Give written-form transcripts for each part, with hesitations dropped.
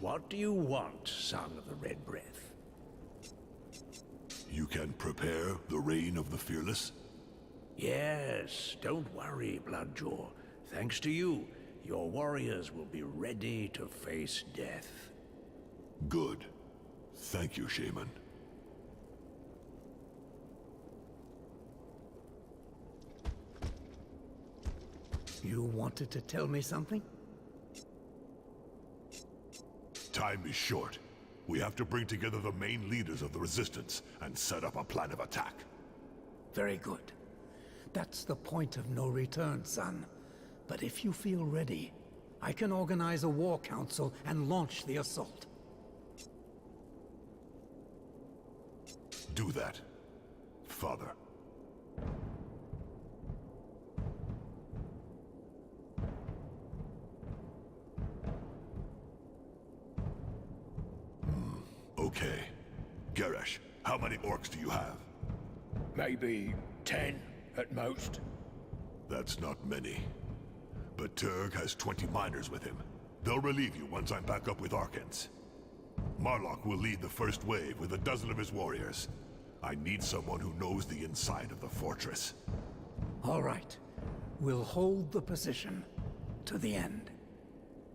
What do you want, son of the Red Breath? You can prepare the reign of the fearless? Yes, don't worry, Bloodjaw. Thanks to you, your warriors will be ready to face death. Good. Thank you, Shaman. You wanted to tell me something? Time is short. We have to bring together the main leaders of the Resistance and set up a plan of attack. Very good. That's the point of no return, son. But if you feel ready, I can organize a war council and launch the assault. Do that, Father. Okay. Garrosh, how many orcs do you have? Maybe 10 at most. That's not many. But Turg has 20 miners with him. They'll relieve you once I'm back up with Arkans. Marlock will lead the first wave with a dozen of his warriors. I need someone who knows the inside of the fortress. All right. We'll hold the position to the end.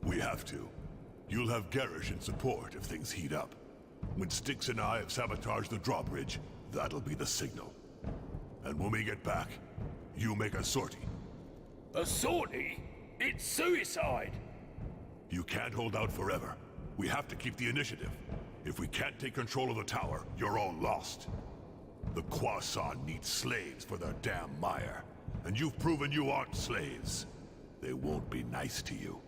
We have to. You'll have Garrosh in support if things heat up. When Styx and I have sabotaged the drawbridge, that'll be the signal. And when we get back, you make a sortie. A sortie? It's suicide! You can't hold out forever. We have to keep the initiative. If we can't take control of the tower, you're all lost. The Khoisan need slaves for their damn mire. And you've proven you aren't slaves. They won't be nice to you.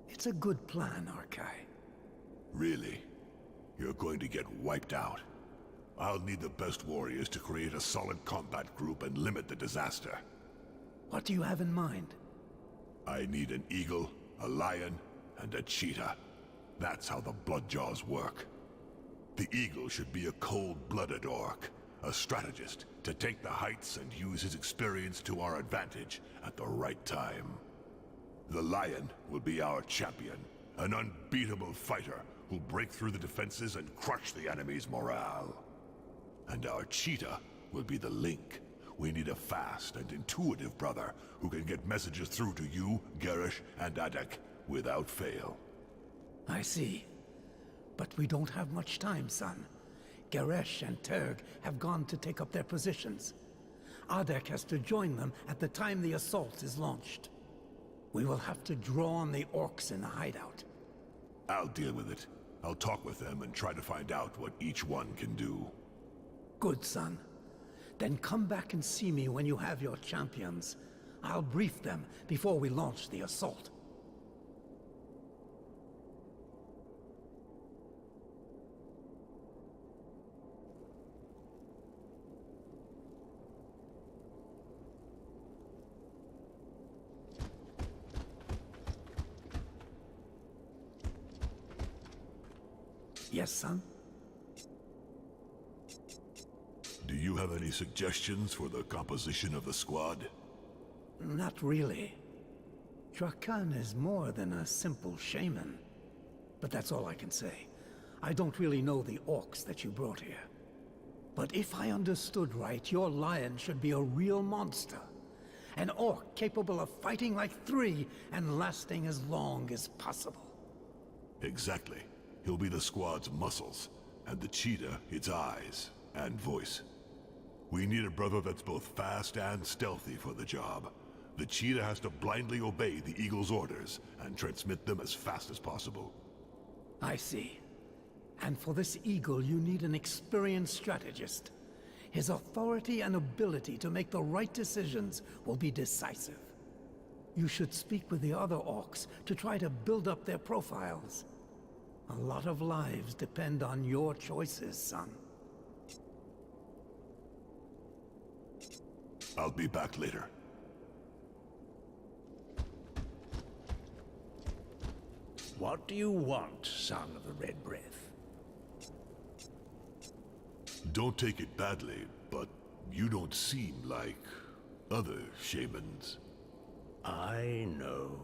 It's a good plan, Arkai. Really? You're going to get wiped out. I'll need the best warriors to create a solid combat group and limit the disaster. What do you have in mind? I need an eagle, a lion, and a cheetah. That's how the Bloodjaws work. The eagle should be a cold-blooded orc, a strategist to take the heights and use his experience to our advantage at the right time. The lion will be our champion, an unbeatable fighter who'll break through the defenses and crush the enemy's morale. And our cheetah will be the link. We need a fast and intuitive brother who can get messages through to you, Garrosh, and Adek without fail. I see. But we don't have much time, son. Garrosh and Turg have gone to take up their positions. Adek has to join them at the time the assault is launched. We will have to draw on the orcs in the hideout. I'll deal with it. I'll talk with them and try to find out what each one can do. Good, son. Then come back and see me when you have your champions. I'll brief them before we launch the assault. Yes, son? Do you have any suggestions for the composition of the squad? Not really. Drakan is more than a simple shaman. But that's all I can say. I don't really know the orcs that you brought here. But if I understood right, your lion should be a real monster. An orc capable of fighting like 3 and lasting as long as possible. Exactly. He'll be the squad's muscles, and the cheetah its eyes and voice. We need a brother that's both fast and stealthy for the job. The cheetah has to blindly obey the eagle's orders and transmit them as fast as possible. I see. And for this eagle, you need an experienced strategist. His authority and ability to make the right decisions will be decisive. You should speak with the other orcs to try to build up their profiles. A lot of lives depend on your choices, son. I'll be back later. What do you want, son of the Red Breath? Don't take it badly, but you don't seem like other shamans. I know.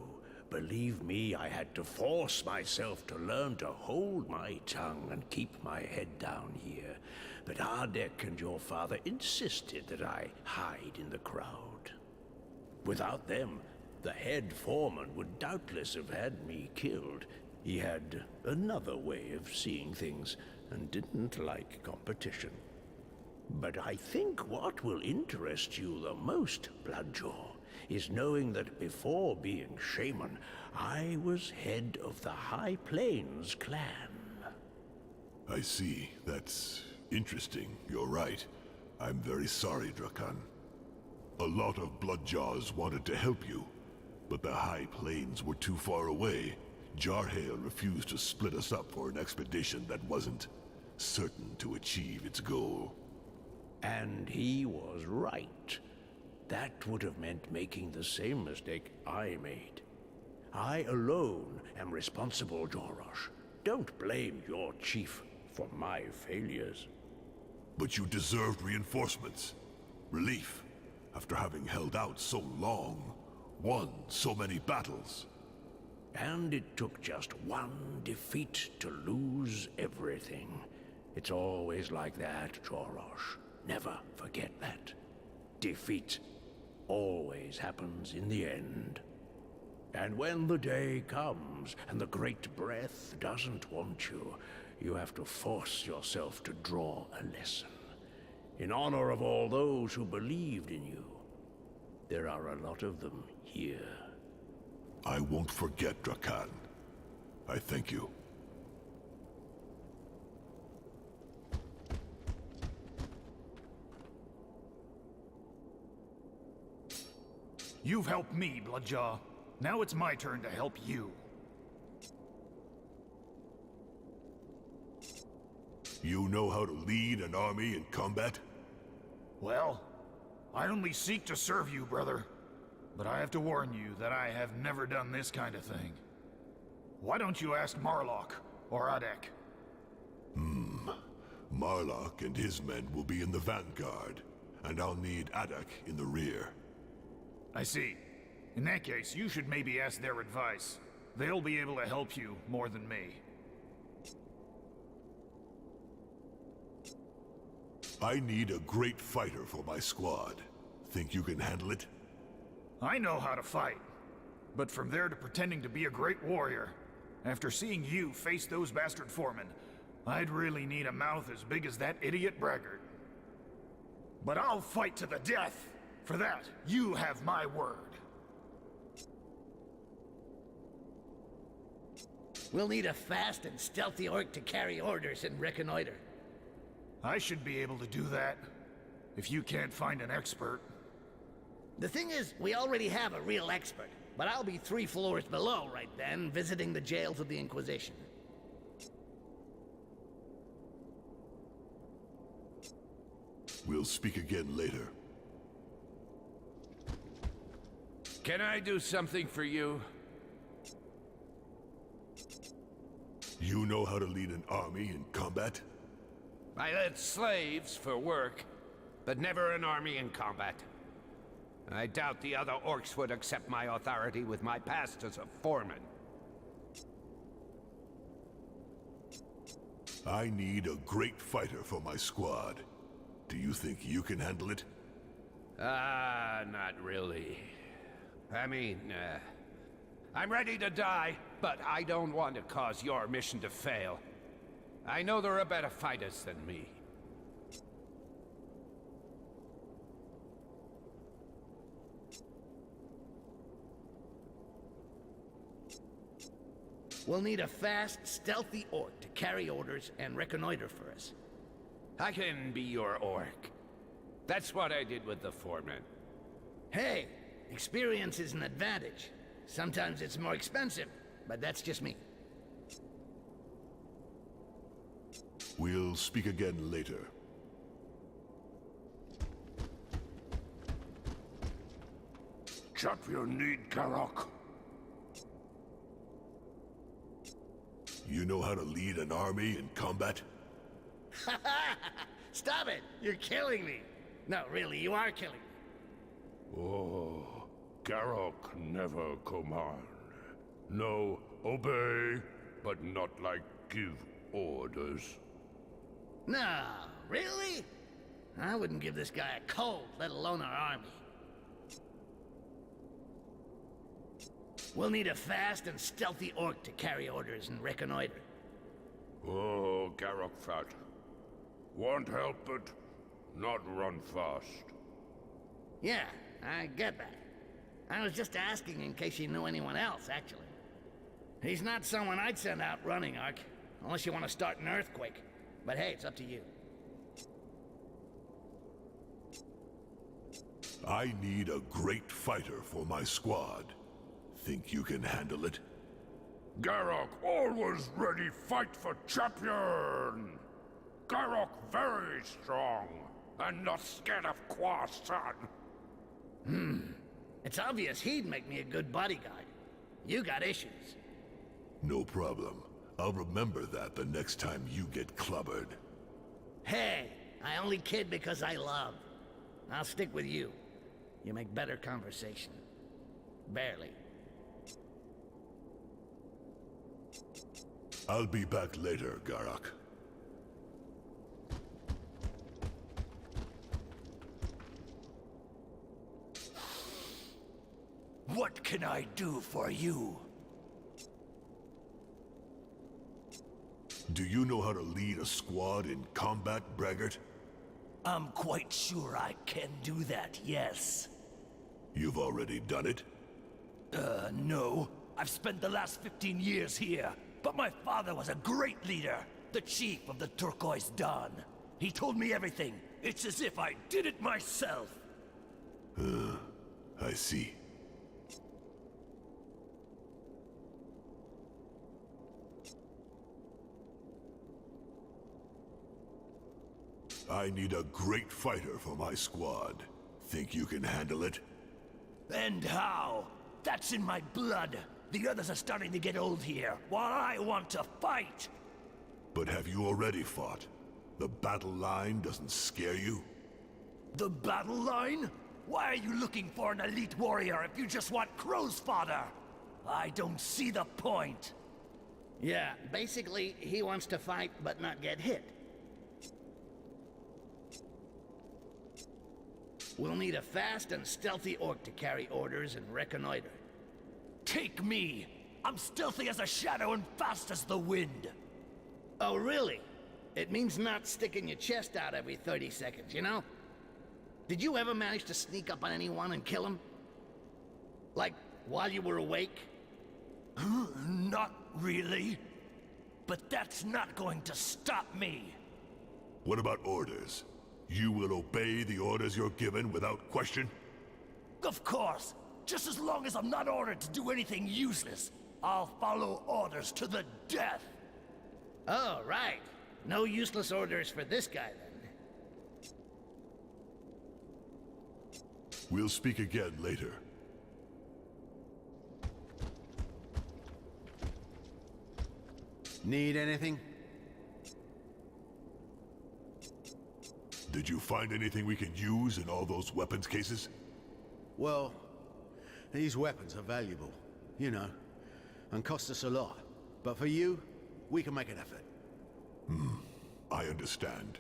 Believe me, I had to force myself to learn to hold my tongue and keep my head down here. But Ardek and your father insisted that I hide in the crowd. Without them, the head foreman would doubtless have had me killed. He had another way of seeing things and didn't like competition. But I think what will interest you the most, Bloodjaw, is knowing that before being shaman, I was head of the High Plains clan. I see. That's interesting. You're right. I'm very sorry, Drakan. A lot of Bloodjaws wanted to help you, but the High Plains were too far away. Jarhail refused to split us up for an expedition that wasn't certain to achieve its goal. And he was right. That would have meant making the same mistake I made. I alone am responsible, Jorosh. Don't blame your chief for my failures. But you deserved reinforcements. Relief, after having held out so long, won so many battles. And it took just one defeat to lose everything. It's always like that, Jorosh. Never forget that. Defeat always happens in the end. And when the day comes and the Great Breath doesn't want you, you have to force yourself to draw a lesson. In honor of all those who believed in you. There are a lot of them here. I won't forget, Drakan. I thank you. You've helped me, Bloodjaw. Now it's my turn to help you. You know how to lead an army in combat? Well, I only seek to serve you, brother. But I have to warn you that I have never done this kind of thing. Why don't you ask Marlock or Adek? Marlock and his men will be in the vanguard, and I'll need Adek in the rear. I see. In that case, you should maybe ask their advice. They'll be able to help you more than me. I need a great fighter for my squad. Think you can handle it? I know how to fight. But from there to pretending to be a great warrior, after seeing you face those bastard foremen, I'd really need a mouth as big as that idiot braggart. But I'll fight to the death! For that, you have my word. We'll need a fast and stealthy orc to carry orders and reconnoiter. I should be able to do that, if you can't find an expert. The thing is, we already have a real expert, but I'll be 3 floors below right then, visiting the jails of the Inquisition. We'll speak again later. Can I do something for you? You know how to lead an army in combat? I led slaves for work, but never an army in combat. I doubt the other orcs would accept my authority with my past as a foreman. I need a great fighter for my squad. Do you think you can handle it? Not really. I mean, I'm ready to die, but I don't want to cause your mission to fail. I know there are better fighters than me. We'll need a fast, stealthy orc to carry orders and reconnoiter for us. I can be your orc. That's what I did with the foreman. Hey, experience is an advantage. Sometimes it's more expensive, but that's just me. We'll speak again later. Chop your need, Karok. know how to lead an army in combat? Stop it! You're killing me! No, really, you are killing me. Oh, Garrock never command. No, obey, but not like give orders. No, really? I wouldn't give this guy a cold, let alone our army. We'll need a fast and stealthy orc to carry orders and reconnoiter. Oh, Garrock fat. Want help, but not run fast. Yeah, I get that. I was just asking in case you knew anyone else, actually. He's not someone I'd send out running, Ark. Unless you want to start an earthquake. But hey, it's up to you. I need a great fighter for my squad. Think you can handle it? Garrock always ready fight for champion! Garrock very strong, and not scared of Qua son. It's obvious he'd make me a good bodyguard. You got issues. No problem. I'll remember that the next time you get clubbered. Hey, I only kid because I love. I'll stick with you. You make better conversation. Barely. I'll be back later, Garrock. What can I do for you? Do you know how to lead a squad in combat, Braggart? I'm quite sure I can do that, yes. You've already done it? No. I've spent the last 15 years here, but my father was a great leader, the chief of the Turquoise Dawn. He told me everything. It's as if I did it myself. I see. I need a great fighter for my squad. Think you can handle it? And how? That's in my blood. The others are starting to get old here, while I want to fight. But have you already fought? The battle line doesn't scare you? The battle line? Why are you looking for an elite warrior if you just want Crow's fodder? I don't see the point. Yeah, basically, he wants to fight but not get hit. We'll need a fast and stealthy orc to carry orders and reconnoiter. Take me! I'm stealthy as a shadow and fast as the wind. Oh, really? It means not sticking your chest out every 30 seconds, you know? Did you ever manage to sneak up on anyone and kill him? Like, while you were awake? Not really. But that's not going to stop me. What about orders? You will obey the orders you're given without question? Of course. Just as long as I'm not ordered to do anything useless, I'll follow orders to the death. Oh, right. No useless orders for this guy, then. We'll speak again later. Need anything? Did you find anything we can use in all those weapons cases? Well, these weapons are valuable, you know, and cost us a lot. But for you, we can make an effort. I understand.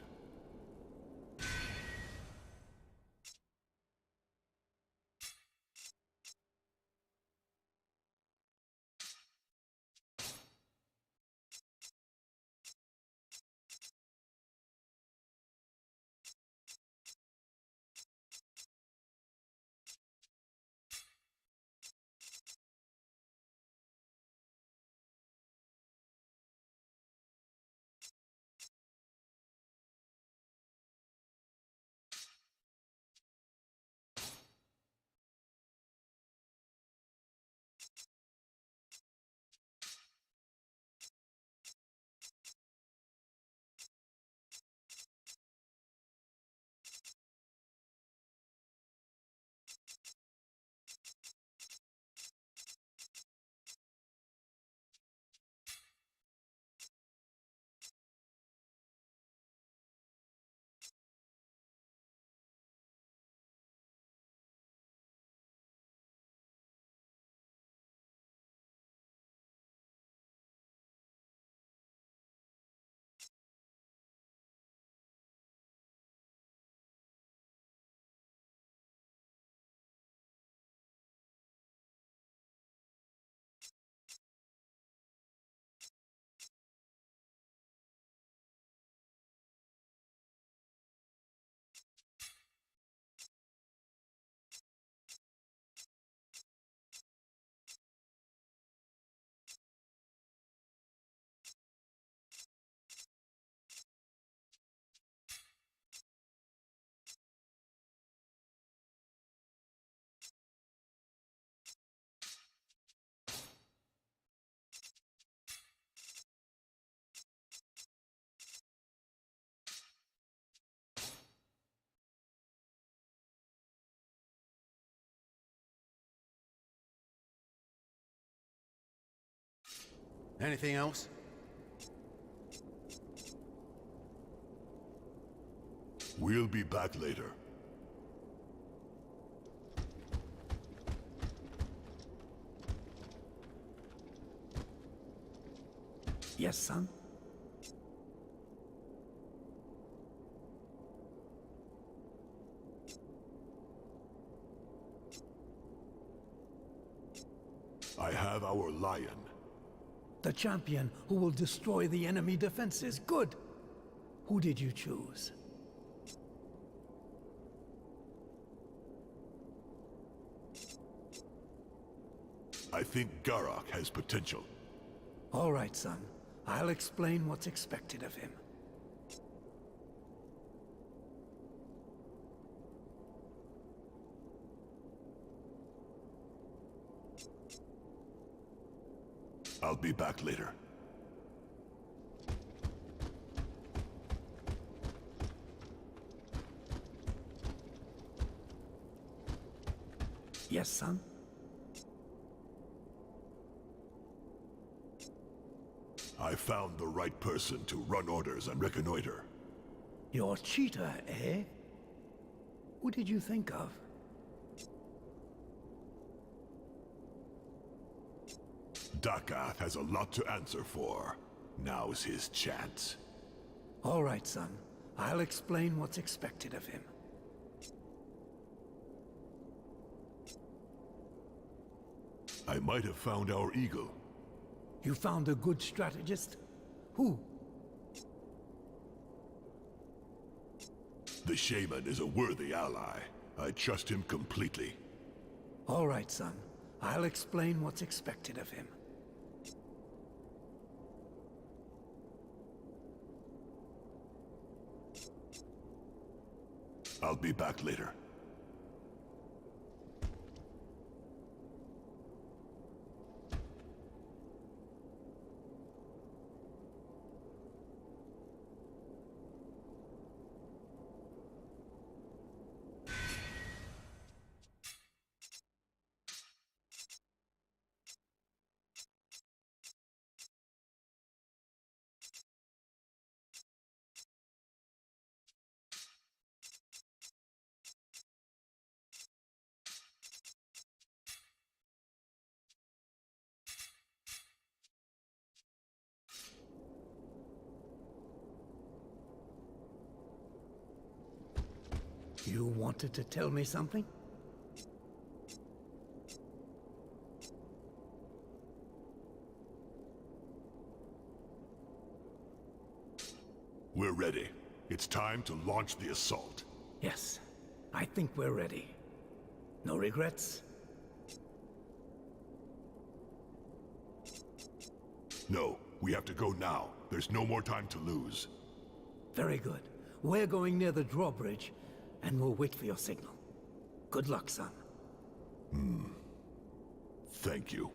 Anything else? We'll be back later. Yes, son? I have our lion. The champion who will destroy the enemy defenses. Good! Who did you choose? I think Garak has potential. All right, son. I'll explain what's expected of him. I'll be back later. Yes, son? I found the right person to run orders and reconnoiter. Your cheetah, eh? Who did you think of? Dakath has a lot to answer for. Now's his chance. All right, son. I'll explain what's expected of him. I might have found our eagle. You found a good strategist? Who? The shaman is a worthy ally. I trust him completely. All right, son. I'll explain what's expected of him. I'll be back later. You wanted to tell me something? We're ready. It's time to launch the assault. Yes. I think we're ready. No regrets? No, we have to go now. There's no more time to lose. Very good. We're going near the drawbridge, and we'll wait for your signal. Good luck, son. Thank you.